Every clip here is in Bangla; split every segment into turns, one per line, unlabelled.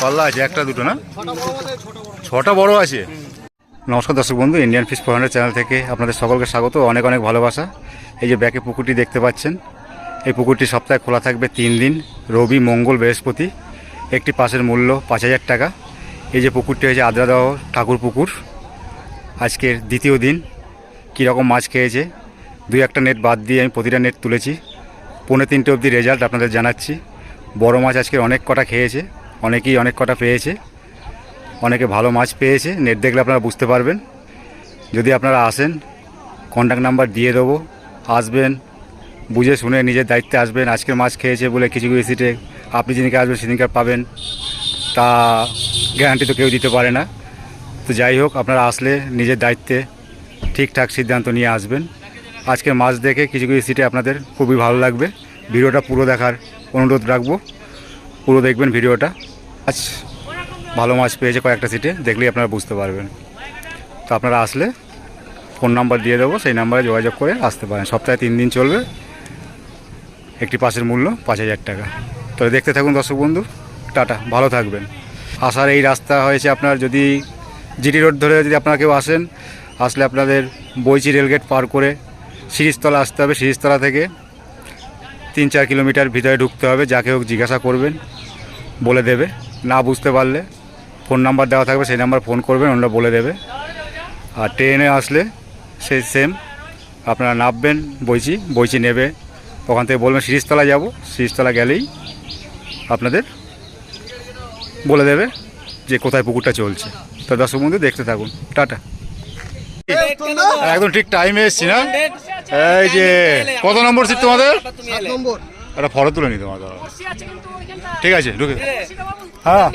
পাল্লা আছে একটা দুটো না, ছটা বড় আছে। নমস্কার দর্শক বন্ধু, ইন্ডিয়ান ফিশ 400 চ্যানেল থেকে আপনাদের সকলকে স্বাগত, অনেক অনেক ভালোবাসা। এই যে ব্যাকে পুকুরটি দেখতে পাচ্ছেন, এই পুকুরটি সপ্তাহে খোলা থাকবে 3 দিন, রবি, মঙ্গল, বৃহস্পতি। একটি পাসের মূল্য 5000 টাকা। এই যে পুকুরটি হয়েছে আদ্রাদাহ ঠাকুর পুকুর। আজকের দ্বিতীয় দিন কীরকম মাছ খেয়েছে, 2-1টা নেট বাদ দিয়ে আমি প্রতিটা নেট তুলেছি। 2:45 অবধি রেজাল্ট আপনাদের জানাচ্ছি। বড় মাছ আজকে অনেক কটা খেয়েছে, অনেকেই অনেক কটা পেয়েছে, অনেকে ভালো মাছ পেয়েছে। নেট দেখলে আপনারা বুঝতে পারবেন। যদি আপনারা আসেন, কন্ট্যাক্ট নাম্বার দিয়ে দেবো, আসবেন, বুঝে শুনে নিজের দায়িত্বে আসবেন। আজকের মাছ খেয়েছে বলে কিছু কিছু সিটে আপনি যেদিনকে আসবেন সেদিনকে পাবেন, তা গ্যারান্টি তো কেউ দিতে পারে না। তো যাই হোক, আপনারা আসলে নিজের দায়িত্বে ঠিকঠাক সিদ্ধান্ত নিয়ে আসবেন। আজকের মাছ দেখে কিছু কিছু সিটে আপনাদের খুবই ভালো লাগবে। ভিডিওটা পুরো দেখার অনুরোধ রাখবো, পুরো দেখবেন ভিডিওটা। আজ ভালো মাছ পেয়েছে কয়েকটা সিটে, দেখলেই আপনারা বুঝতে পারবেন। তো আপনারা আসলে ফোন নাম্বার দিয়ে দেবো, সেই নাম্বারে যোগাযোগ করে আসতে পারেন। সপ্তাহে 3 দিন চলবে, একটি পাসের মূল্য 5000 টাকা। তবে দেখতে থাকুন দর্শক বন্ধু, টাটা, ভালো থাকবেন। আসার এই রাস্তা হয়েছে আপনার, যদি জিটি রোড ধরে যদি আপনারা কেউ আসেন, আসলে আপনাদের বইচি রেলগেট পার করে সিরিজতলা আসতে হবে। সিরিজতলা থেকে 3-4 কিলোমিটার ভিতরে ঢুকতে হবে। যাকে হোক জিজ্ঞাসা করবেন, বলে দেবে। না বুঝতে পারলে ফোন নাম্বার দেওয়া থাকবে, সেই নাম্বার ফোন করবেন, ওনারা বলে দেবে। আর ট্রেনে আসলে সেই সেম, আপনারা নামবেন বইচি নেবে, ওখান থেকে বলবেন সিরিজতলা যাব। সিরিজতলা গেলেই আপনাদের বলে দেবে যে কোথায় পুকুরটা চলছে। তো দর্শক বন্ধু দেখতে থাকুন, টাটা। একদম ঠিক টাইমে এসছি না? এই যে কত নম্বর সিট তোমাদের? একটা ফটো তুলে নি তোমার, ঠিক আছে ঢুকে। হ্যাঁ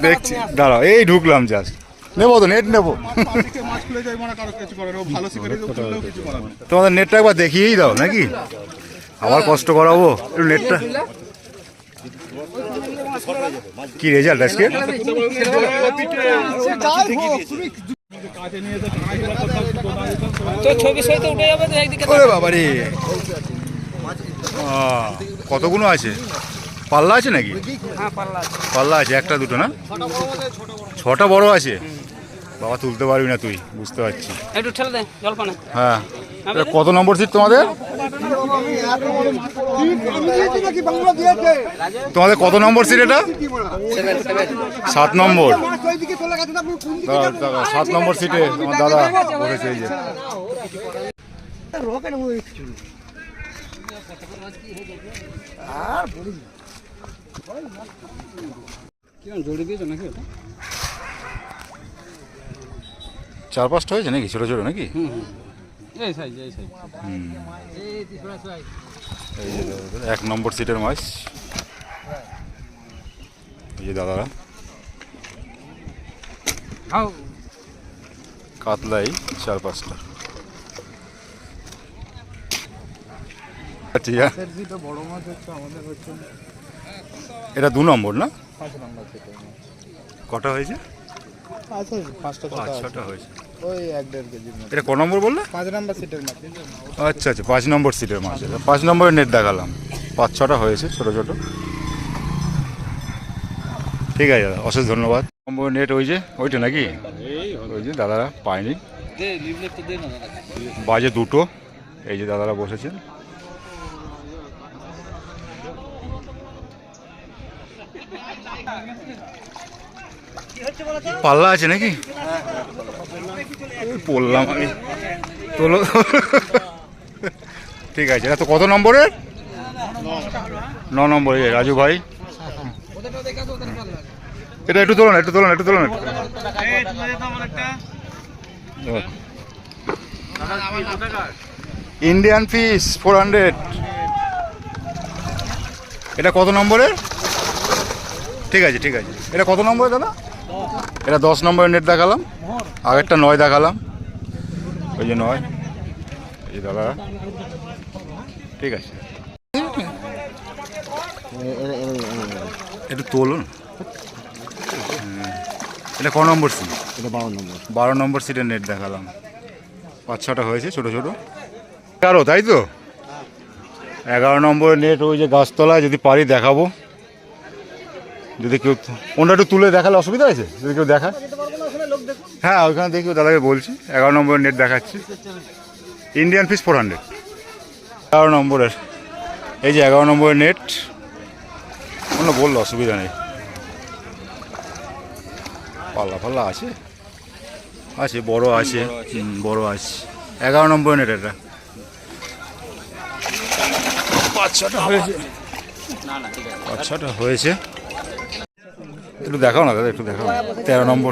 দেখছি, দাঁড়াও, এই ঢুকলাম জাস্ট। নেবো তো, নেট নেবো। তোমাদের নেটটা একবার দেখিয়েই দাও নাকি, আবার কষ্ট করাবো একটু নেটটা। কি রেজাল্ট আজকে? বাবারে, কতগুলো আছে? পাল্লা আছে নাকি? পাল্লা আছে একটা দুটো না, ছটা বড় আছে। বাবা তুলতে পারবি না তুই, বুঝতে পারছি। হ্যাঁ, কত নম্বর সিট তোমাদের? তোমাদের কত নম্বর সিট এটা? 7 নম্বর। 7 নম্বর সিটে আমার দাদা বসেছে। এই যে জড়িয়ে দিয়েছো নাকি? 4-5টা হয়েছে নাকি, ছোটো ছোটো নাকি? এই যে 1 নম্বর সিটের মাছ। এই যে দাদারা কাতলাই 4-5টা। এটা 2 নম্বর না? 5 নম্বর। কটা হয়েছে? 5-6টা হয়েছে। এটা ক নম্বর বললে? 5 নম্বর সিটের মাছ। আচ্ছা আচ্ছা, 5 নম্বর সিটের মাছ। 5 নম্বরের নেট দেখালাম, 5-6টা হয়েছে ছোটো ছোটো। ঠিক আছে দাদা, অশেষ ধন্যবাদ। নম্বরের নেট ওই যে ওইটা নাকি? ওই যে দাদারা পায়নি, বাজে 2টো। এই যে দাদারা বসেছেন। পাল্লা আছে নাকি? বললাম আমি, তোলো। ঠিক আছে, এটা তো কত নম্বরের? 9 নম্বর। রাজু ভাই, এটা একটু তোলো না, একটু তোলো না, একটু তোলো না। Indian fish 400। এটা কত নম্বরের? ঠিক আছে ঠিক আছে, এটা কত নম্বরের দাদা? এটা 10 নম্বরের নেট দেখালাম, আগেরটা 9 দেখালাম। ওই যে 9। এই দাদা, ঠিক আছে, একটু তোলুন। এটা ক নম্বর সিট? এটা 12 নম্বর। 12 নম্বর সিটের নেট দেখালাম, 5-6টা হয়েছে ছোটো ছোটো। 11, তাই তো? 11 নম্বরের নেট ওই যে গাছতলায়, যদি পারি দেখাবো। যদি কেউ ওটা একটু তুলে দেখালে অসুবিধা আছে যদি কেউ দেখা। হ্যাঁ ওইখানে দেখি দাদাকে বলছি। 11 নম্বরের নেট দেখাচ্ছি, ইন্ডিয়ান ফিশ 400। 11 নম্বরের, এই যে 11 নম্বরের নেট, কোনো বললো অসুবিধা নেই। পাল্লা ফাল্লা আছে, আছে বড় আছে, বড় আছে। 11 নম্বরের নেট এটা। 5-6টা হয়েছে, 5-6টা হয়েছে। একটু দেখাও না দাদা, একটু দেখাও। 13 নম্বর,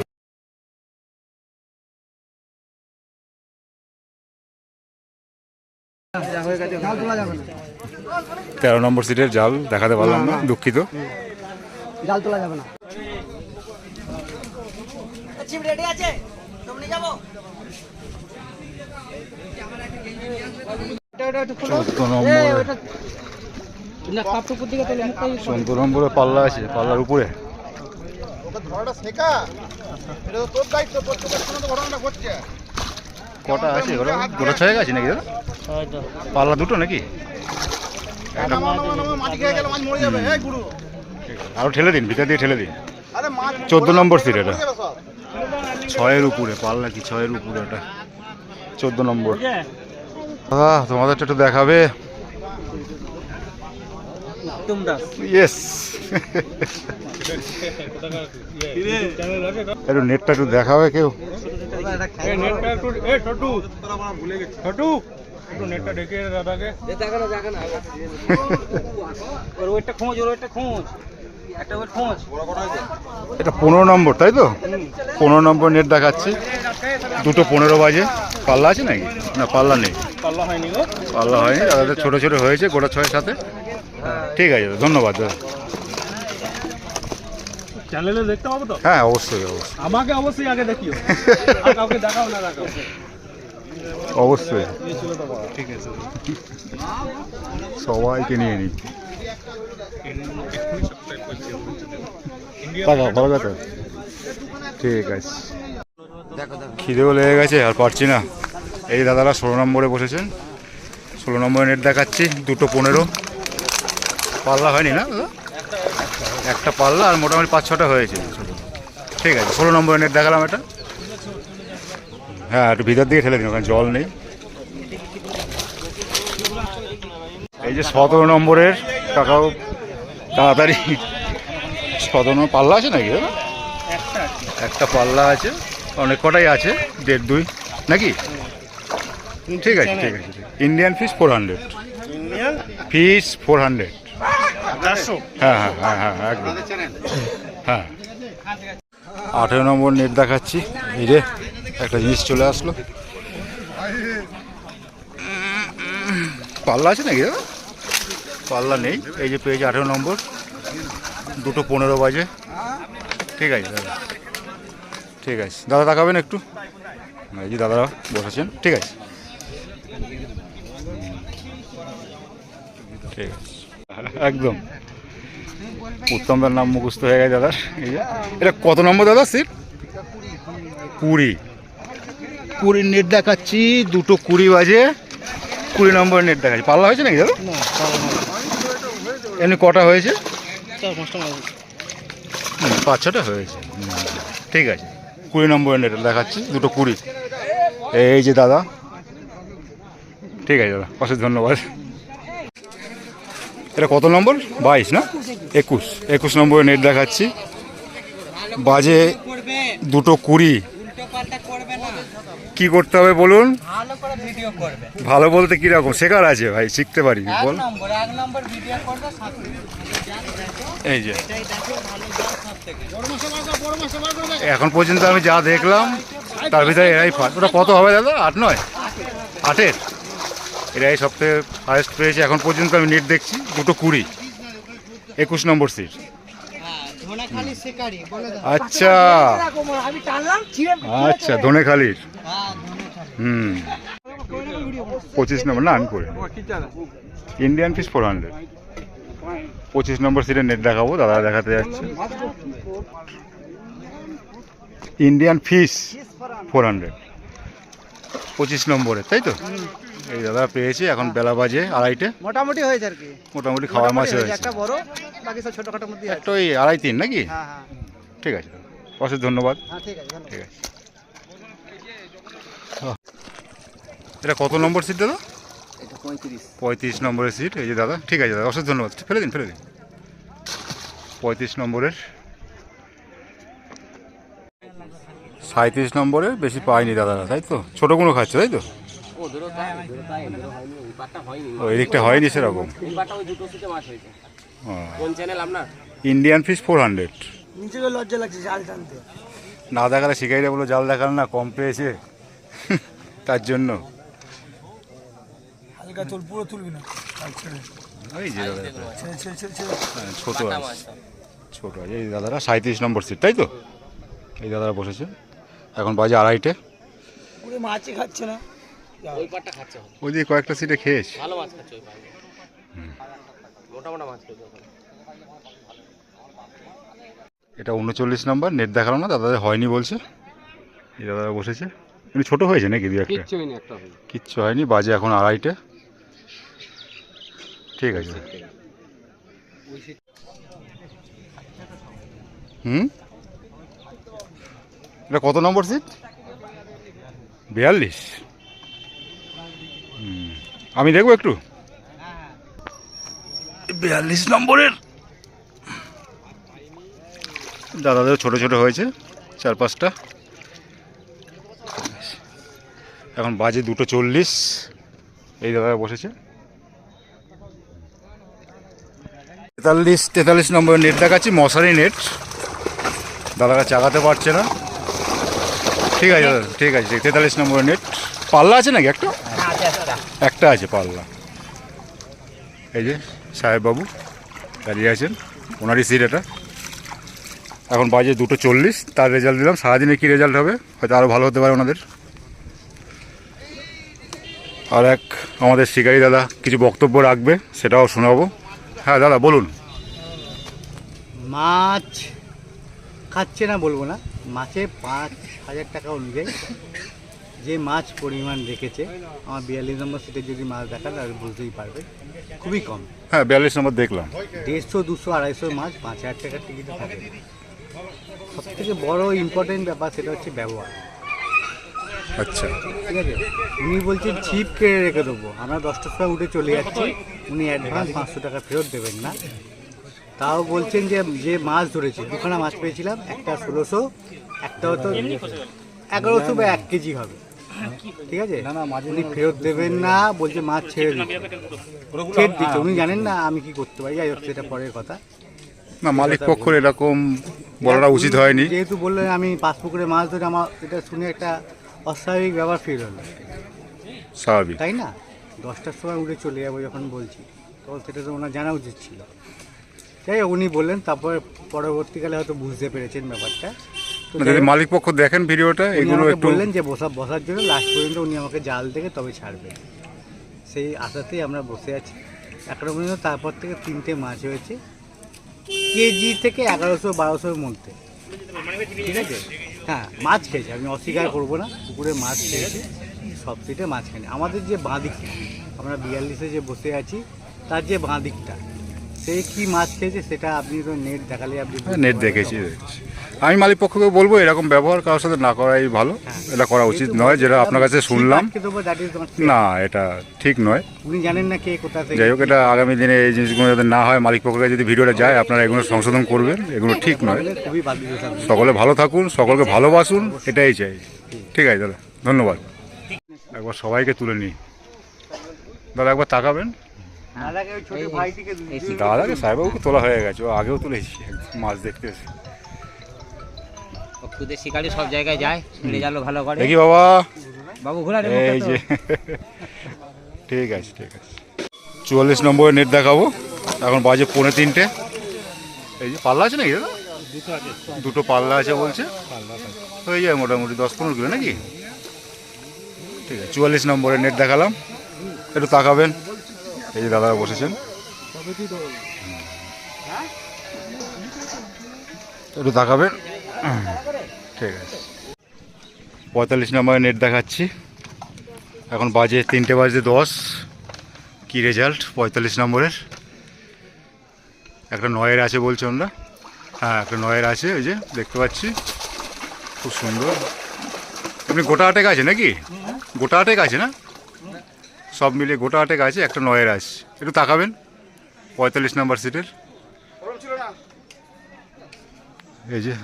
তেরো নম্বর সিটের জাল দেখাতে পারলাম না, দুঃখিত।
জাল তোলা যাবে না।
14 নম্বরে পাল্লা আছে, পাল্লার উপরে। কটা আছে গোটা 6 আছে নাকি দাদা? পাল্লা দুটো নাকি? আরো ঠেলে দিন, ভিতর দিয়ে ঠেলে দিন। 14 নম্বর সিট এটা, 6-এর উপরে পাল্লা, কি 6-এর উপরে এটা 14 নম্বর। দাদা তোমাদেরটা একটু দেখাবে? ইয়েস, একটু নেটটা একটু দেখাবে কেউ? এটা 15 নম্বর তাই তো? 15 নম্বর নেট দেখাচ্ছে, 2:15 বাজে। পাল্লা আছে নাকি? না পাল্লা নেই, পাল্লা হয়নি দাদা, ছোটো ছোটো হয়েছে গোটা 6-এর সাথে। ঠিক আছে ধন্যবাদ দাদা।
চ্যানেলে দেখতে পাবো তো?
হ্যাঁ অবশ্যই অবশ্যই,
আমাকে অবশ্যই আগে দেখিও, আর কাউকে দেখাও না দেখাও।
অবশ্যই,
ঠিক আছে,
সবাইকে নিয়ে নিই। ভালো কথা, ঠিক আছে। খিদেও লেগে গেছে আর পারছি না। এই দাদারা 16 নম্বরে বসেছেন, 16 নম্বরে নেট দেখাচ্ছি, 2:15। পাল্লা হয়নি না দাদা? একটা পাল্লা আর মোটামুটি 5-6টা হয়েছে। ঠিক আছে 16 নম্বরে নেট দেখালাম এটা। হ্যাঁ একটু ভিতর দিকে ঠেলে দিন, ওখানে জল নেই। এই যে 17 নম্বরের টাকাও তাড়াতাড়ি। 17 নম্বর পাল্লা আছে নাকি দাদা? একটা পাল্লা আছে, অনেক কটাই আছে, 1.5-2 নাকি? ঠিক আছে ঠিক আছে। Indian fish 400, fish 400। হ্যাঁ হ্যাঁ হ্যাঁ হ্যাঁ একদম, হ্যাঁ। 18 নম্বর নেট দেখাচ্ছি। এই যে একটা জিনিস চলে আসলো, পাল্লা আছে নাকি দাদা? পাল্লা নেই। এই যে পেয়েছে 18 নম্বর, 2:15 বাজে। ঠিক আছে দাদা, ঠিক আছে দাদা দেখাবেন একটু? এই যে দাদারা বসেছেন, ঠিক আছে ঠিক আছে একদম। উত্তমদার নাম মুখস্থ হয়ে গেছে দাদার। এই যে এটা কত নম্বর দাদা সিট? 20 নেট দেখাচ্ছি, 2:20 বাজে। 20 নম্বর নেট দেখাচ্ছি। পাল্লা হয়েছে নাকি দাদা? এমনি কটা হয়েছে? 5-6টা হয়েছে। ঠিক আছে 20 নম্বরের নেট দেখাচ্ছি, 2:20। এই যে দাদা, ঠিক আছে দাদা, অশেষ ধন্যবাদ। এটা কত নম্বর? 22 না 21 নম্বরের নেট দেখাচ্ছি, বাজে 2:20। কি করতে হবে বলুন? ভালো বলতে কিরকম শেখার আছে ভাই, শিখতে পারি বল। এই যে এখন পর্যন্ত আমি যা দেখলাম তার ভিতরে এরাই ফার্স্ট। ওটা কত হবে দাদা? 8-9? 8-এর এরাই সবথেকে ফার্স্ট পেয়েছে এখন পর্যন্ত। আমি নেট দেখছি 2:20, 21 নম্বর সিট। আচ্ছা আচ্ছা, ধনেখালির। 25 নম্বর না, আমি করে ইন্ডিয়ান ফিশ 400, 25 নম্বর সিটের নেট দেখাবো। দাদা দেখাতে যাচ্ছে ইন্ডিয়ান ফিশ 400, 25 নম্বরে, তাই তো? এই দাদা পেয়েছে, এখন বেলা বাজে 2:30।
মোটামুটি হয়েছে আর কি,
মোটামুটি খাওয়ার মাছ
মোটামুটি
হয়েছে।
একটা বড়, বাকি সব ছোটখাটোর মধ্যে আছে।
একটা ওই 2.5-3 নাকি?
হ্যাঁ হ্যাঁ
ঠিক আছে, অশেষ ধন্যবাদ।
হ্যাঁ, ঠিক আছে, ধন্যবাদ।
ঠিক আছে। এটা কত নম্বর সিট দাদা?
এটা 35।
35 নম্বরের সিট। এই যে দাদা, ঠিক আছে দাদা, অশেষ ধন্যবাদ। ফেলে দিন, ফেলে দিন। 35 নম্বরের, 37 নম্বরের বেশি পাইনি দাদারা, তাই তো? ছোটোগুলো খাচ্ছে, তাই তো? ও এদিকটা হয়নি সেরকম। Indian fish 400।
নিচে গিয়ে লজ্জা লাগছে জাল টানতে।
না দেখালে শিকারিরা বলো জাল দেখাল না, কম পেয়েছে তার জন্য।
হালকা তোল, পুরো তুলবি না।
ওই যে দাদা, হ্যাঁ, ছোটো আছে, ছোটো আছে। এই দাদারা 37 নম্বর সিট, তাই তো? এই দাদারা বসেছে, এখন বাজে 2:30।
পুরো মাছই খাচ্ছে না,
ওই পাটটা খাচ্ছে
ওই দিকে কয়েকটা সিটে খেয়েছে।
ভালো মাছ খাচ্ছে ওই পাটে মোটা মোটা মাছ খাচ্ছে ওখানে।
এটা 39 নম্বর, নেট দেখালাম না, দাদাদের হয়নি বলছে। এই দাদারা বসেছে, কিন্তু ছোটো হয়েছে নাকি দু একটা? কিচ্ছু হয়নি, বাজে এখন 2:30। ঠিক আছে। এটা কত নম্বর সিট? 42। আমি দেখবো একটু। 42 নম্বরের দাদাদের ছোট ছোট হয়েছে 4-5টা। এখন বাজে 2:40। এই দাদা বসেছে। 43 নম্বরের নেট দেখাচ্ছি, মশারি নেট। দাদারা চাগাতে পারছে না। ঠিক আছে দাদা, ঠিক আছে। 43 নম্বরের নেট। পাল্লা আছে নাকি একটা? একটা আছে পাল্লা। এই যে সাহেববাবু দাঁড়িয়ে আছেন, ওনারই সিট এটা। এখন বাজে 2:40। তার রেজাল্ট দিলাম, সারাদিনে কী রেজাল্ট হবে, হয়তো আরও ভালো হতে পারে ওনাদের। আর এক আমাদের শিকারি দাদা কিছু বক্তব্য রাখবে, সেটাও শোনাবো। হ্যাঁ দাদা বলুন।
মাছ খাচ্ছে না বলবো না, মাছে 5,000 টাকা অনুযায়ী যে মাছ পরিমাণ রেখেছে, আমার 42 নম্বর সিটে যদি মাছ দেখান তাহলে বুঝতেই পারবে, খুবই কম।
হ্যাঁ 42 নম্বর দেখলাম।
150, 200, 250 মাছ 5,000 টাকার টিকিটে থাকে। সব থেকে বড় ইম্পর্টেন্ট ব্যাপার সেটা হচ্ছে ব্যবহার।
আচ্ছা,
ঠিক আছে, উনি বলছেন ছিপ কেড়ে রেখে দেবো, আমরা 10টার সময় উঠে চলে যাচ্ছি, উনি অ্যাডভান্স 500 টাকা ফেরত দেবেন না। তাও বলছেন যে যে মাছ ধরেছি, দুখানা মাছ পেয়েছিলাম, একটা 1600, একটা হতো 1100 বা 1 কেজি হবে। ঠিক আছে, উনি ফেরত দেবেন না, বলছে মাছ ছেড়ে দিচ্ছে। উনি জানেন না আমি কি করতে পারি, যাই হোক সেটা পরের কথা।
না মালিক পক্ষের এরকম বলাটা উচিত হয়নি।
যেহেতু বললেন আমি 5 পুকুরে মাছ ধরে, আমার এটা শুনে একটা অস্বাভাবিক ব্যাপার ফিল হলো,
স্বাভাবিক।
তাই না? 10টার সময় উঠে চলে যাবো যখন বলছি, তখন সেটা তো ওনার জানা উচিত ছিল। যাই হোক, উনি বললেন, তারপরে পরবর্তীকালে হয়তো বুঝতে পেরেছেন ব্যাপারটা। তো
যদি মালিক পক্ষ দেখেন ভিডিওটা,
উনি
এগুলো
আমাকে
একটু
বললেন যে বসার জন্য লাস্ট পর্যন্ত উনি আমাকে জাল থেকে তবে ছাড়বেন, সেই আশাতেই আমরা বসে আছি। এখনো পর্যন্ত তারপর থেকে 3টে মাছ হয়েছে, কেজি থেকে 1100-1200-র মধ্যে। ঠিক আছে, হ্যাঁ মাছ খেয়েছে, আমি অস্বীকার করবো না, পুকুরে মাছ খেয়েছে, সব সিটে মাছ খায়নি। আমাদের যে বাঁ দিকটা, আমরা 42-এ যে বসে আছি তার যে বাঁ দিকটা, সে কি মাছ খেয়েছে সেটা আপনি তো নেট দেখালে আপনি
নেট দেখেছি। আমি মালিক পক্ষকে বলবো এরকম ব্যবহার কারোর সাথে না করাই ভালো, এটা করা উচিত নয়। যেটা আপনার কাছে শুনলাম, না এটা ঠিক নয়।
উনি জানেন না কে কোথা থেকে।
যাই হোক, এটা আগামী দিনে এই জিনিসগুলো যাতে না হয়, মালিক পক্ষকে যদি ভিডিওটা যায় আপনারা এগুলো সংশোধন করবেন, এগুলো ঠিক নয়।
খুবই বাধ্য থাকবে।
সকলে ভালো থাকুন, সকলকে ভালোবাসুন, এটাই চাই। ঠিক আছে দাদা, ধন্যবাদ। একবার সবাইকে তুলে নিই। দাদা একবার তাকাবেন।
দাদাকে ওই ছোট ভাইটিকে
দাদাকে সাহেববাবুকে তোলা হয়ে গেছে, ও আগেও তুলেছি মাছ দেখতে এসে।
খুদে শিকারি সব জায়গায় যায়, রেজাল্টও ভালো করে।
দেখি বাবা,
বাবু ঘোরা
এই যে ঠিক আছে, ঠিক আছে। 44 নম্বরের নেট দেখাবো, এখন বাজে 2:45। এই যে পাল্লা আছে নাকি দাদা? দুটো পাল্লা আছে বলছে, হয়ে যায় মোটামুটি 10-15 কিলো নাকি? ঠিক আছে, 44 নম্বরের নেট দেখালাম, একটু তাকাবেন। এই যে দাদারা বসেছেন, একটু তাকাবেন। ঠিক আছে, 45 নম্বরের নেট দেখাচ্ছি, এখন বাজে 3:10। কি রেজাল্ট 45 নম্বরের। একটা 9-এর আছে বলছে আমরা। হ্যাঁ, একটা 9-এর আছে, ওই যে দেখতে পাচ্ছি, খুব সুন্দর। এমনি গোটা আটেক আছে নাকি? গোটা আটেক আছে না? সব মিলিয়ে গোটা আটেক আছে, একটা 9-এর আছে। একটু তাকাবেন 45 নম্বর সিটের। এই যে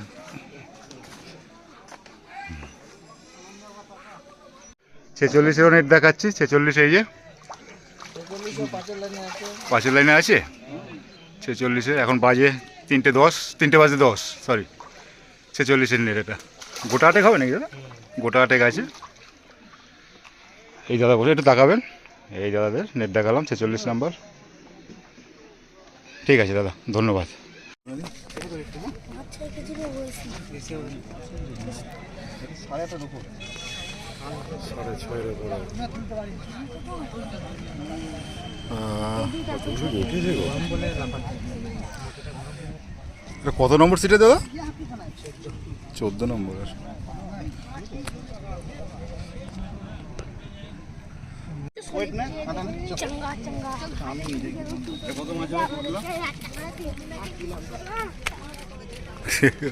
46-এরও নেট দেখাচ্ছি। 46 এই যে 5-এর লাইনে আছে 46-এ। এখন বাজে 3:10 সরি, 46-এর নেট। এটা গোটা আটেক হবে নাকি দাদা? গোটা আটেক আছে। এই দাদা বলে একটু তাকাবেন, এই দাদাদের নেট দেখালাম 46 নাম্বার। ঠিক আছে দাদা, ধন্যবাদ। কত নম্বর সিটে দাদা? 14 নম্বরের।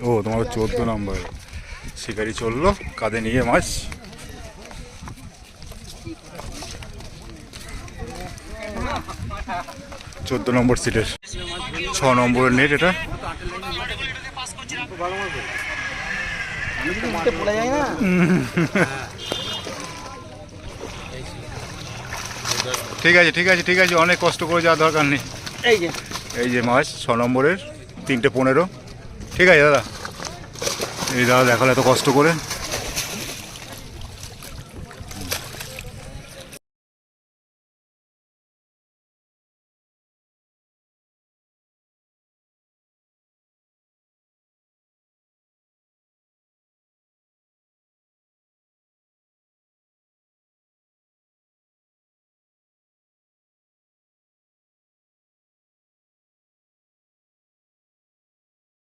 ও, তোমার 14 নম্বর শিকারি চললো কাঁধে নিয়ে মাছ। চোদ্দ নম্বর সিটের 6 নম্বরের নেট এটা। ঠিক আছে ঠিক আছে ঠিক আছে, অনেক কষ্ট করে যাওয়ার দরকার নেই। এই যে মাছ 6 নম্বরের 3:15। ঠিক আছে দাদা, এই দাদা দেখালো এত কষ্ট করে।